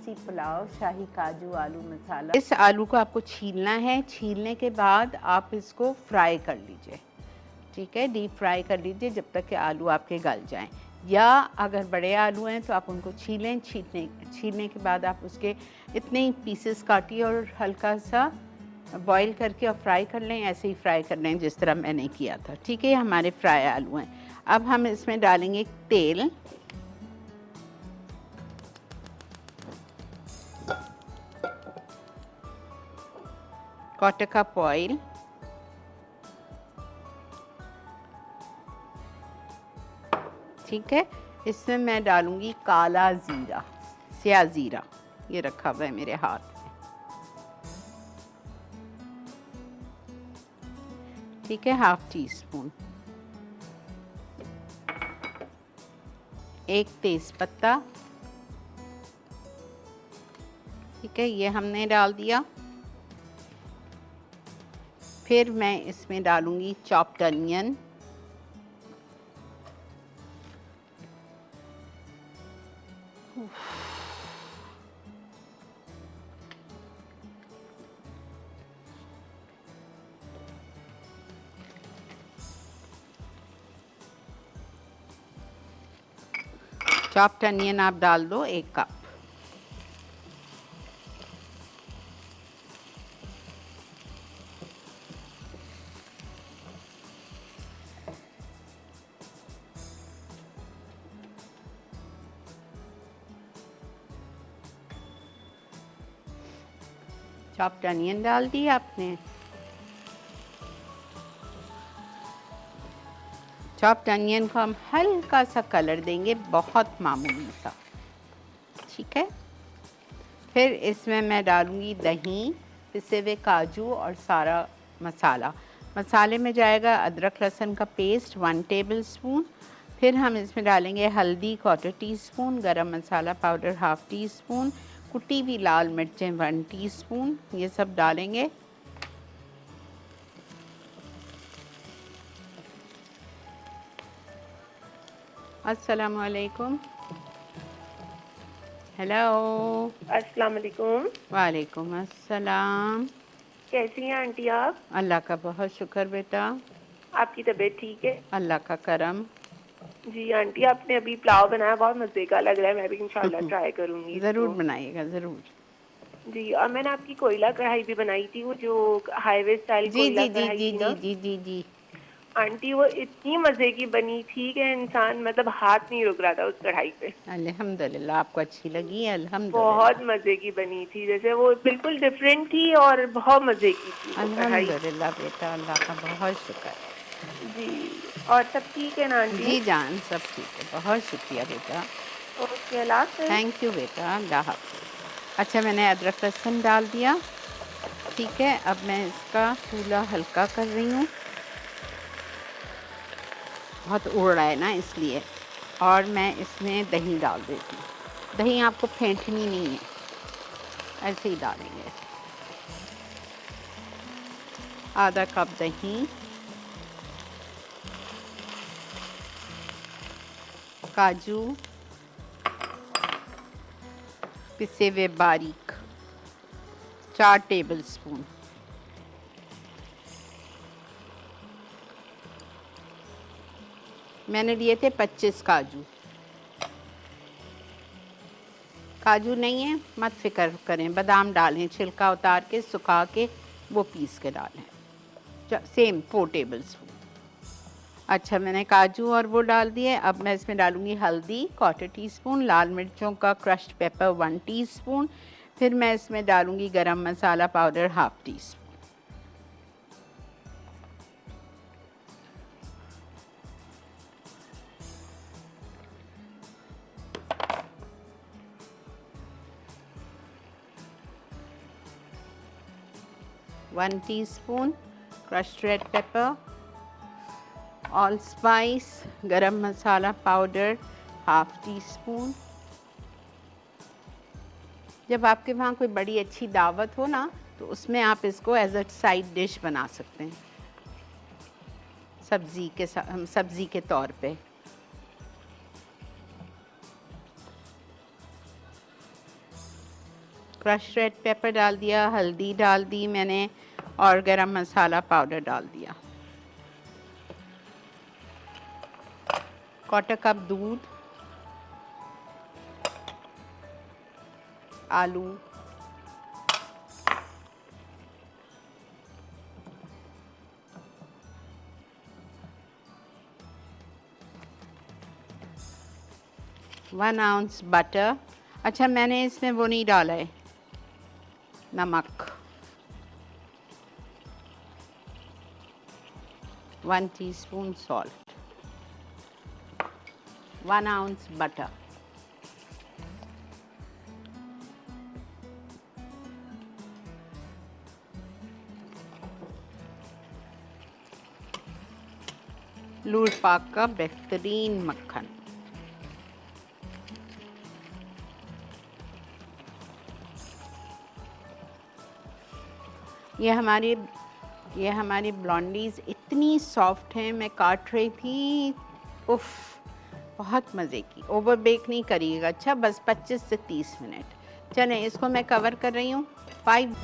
देसी पुलाव शाही काजू आलू मसाला। इस आलू को आपको छीलना है, छीलने के बाद आप इसको फ्राई कर लीजिए, ठीक है, डीप फ्राई कर लीजिए जब तक कि आलू आपके गल जाएं। या अगर बड़े आलू हैं तो आप उनको छीलें, छीलने के बाद आप उसके इतने ही पीसेस काटिए और हल्का सा बॉईल करके और फ्राई कर लें, ऐसे ही फ्राई कर लें जिस तरह मैंने किया था, ठीक है। हमारे फ्राई आलू हैं। अब हम इसमें डालेंगे तेल, क्वार्टर कप ऑयल, ठीक है। इसमें मैं डालूंगी काला जीरा, स्या जीरा, ये रखा हुआ है मेरे हाथ में, ठीक है, हाफ टी स्पून। एक तेज पत्ता, ठीक है, ये हमने डाल दिया। फिर मैं इसमें डालूंगी चॉप्ड अनियन, चॉप्ड अनियन आप डाल दो 1 कप। चॉप्ड अनियन डाल दिया आपने। चॉप्ड अनियन को हम हल्का सा कलर देंगे, बहुत मामूली सा, ठीक है। फिर इसमें मैं डालूंगी दही, पिसे हुए काजू और सारा मसाला। मसाले में जाएगा अदरक लहसुन का पेस्ट 1 टेबल स्पून। फिर हम इसमें डालेंगे हल्दी 1/4 टीस्पून, गरम मसाला पाउडर 1/2 टीस्पून, कुटी हुई लाल मिर्चें 1 टीस्पून, ये सब डालेंगे। अस्सलाम वालेकुम। हेलो। अस्सलाम वालेकुम। वालेकुम अस्सलाम। कैसी हैं आंटी आप? अल्लाह का बहुत शुक्र बेटा। आपकी तबीयत ठीक है? अल्लाह का करम। जी आंटी, आपने अभी पुलाव बनाया, बहुत मज़े का लग रहा है। मैं भी इंशाल्लाह ट्राई करूंगी ज़रूर इसको। बनाइएगा, ज़रूर। जी, और मैंने आपकी कोयला कढ़ाई भी बनाई थी, वो जो हाईवे स्टाइल जी कोयला जी जी कढ़ाई जी थी जी ना जी जी जी। आंटी, वो इतनी मज़े की बनी थी कि इंसान मतलब हाथ नहीं रुक रहा था उस कढ़ाई पे। अल्हम्दुलिल्लाह, आपको अच्छी लगी? बहुत अल्हम्दुलिल्लाह। मज़े की बनी थी, जैसे वो बिल्कुल डिफरेंट थी और बहुत मज़े की थी वो कढ़ाई। अल्हम्दुलिल्लाह बेटा, अल्लाह का बहुत शुक्र। जी, और सब ठीक है ना आंटी? जी जान, सब ठीक है, बहुत शुक्रिया बेटा। ओके, अल्लाह हाफ़िज़। थैंक यू बेटा, अल्लाह हाफ़िज़। अच्छा, मैंने अदरक लहसुन डाल दिया, ठीक है। अब मैं इसका चूल्हा हल्का कर रही हूँ, बहुत उड़ रहा है ना इसलिए। और मैं इसमें दही डाल देती हूँ। दही आपको फेंटनी नहीं है, ऐसे ही डालेंगे। आधा कप दही, काजू पिसे हुए बारीक 4 टेबल स्पून, मैंने लिए थे 25 काजू। काजू नहीं है मत फिक्र करें, बादाम डालें, छिलका उतार के सुखा के वो पीस के डालें, सेम 4 टेबल स्पून। अच्छा, मैंने काजू और वो डाल दिए। अब मैं इसमें डालूंगी हल्दी 1/4 टीस्पून, लाल मिर्चों का क्रश्ड पेपर 1 टीस्पून। फिर मैं इसमें डालूंगी garam masala powder 1/2 teaspoon. One teaspoon crushed red pepper, all spice garam masala powder 1/2 teaspoon. जब आपके वहाँ कोई बड़ी अच्छी दावत हो ना, तो उसमें आप इसको एज अ साइड डिश बना सकते हैं, सब्ज़ी के तौर पे। क्रश रेड पेपर डाल दिया, हल्दी डाल दी मैंने और गरम मसाला पाउडर डाल दिया। 1/4 कप दूध, आलू, वन आउंस बटर। अच्छा मैंने इसमें वो नहीं डाला है, नमक। 1 टीस्पून सॉल्ट, 1 आउंस बटर। लूर पाक का बेहतरीन मक्खन। ये हमारी ब्लॉन्डीज़ इतनी सॉफ्ट हैं, मैं काट रही थी, उफ, बहुत मज़े की। ओवर बेक नहीं करिएगा, अच्छा बस 25 से 30 मिनट। चलें इसको मैं कवर कर रही हूँ 5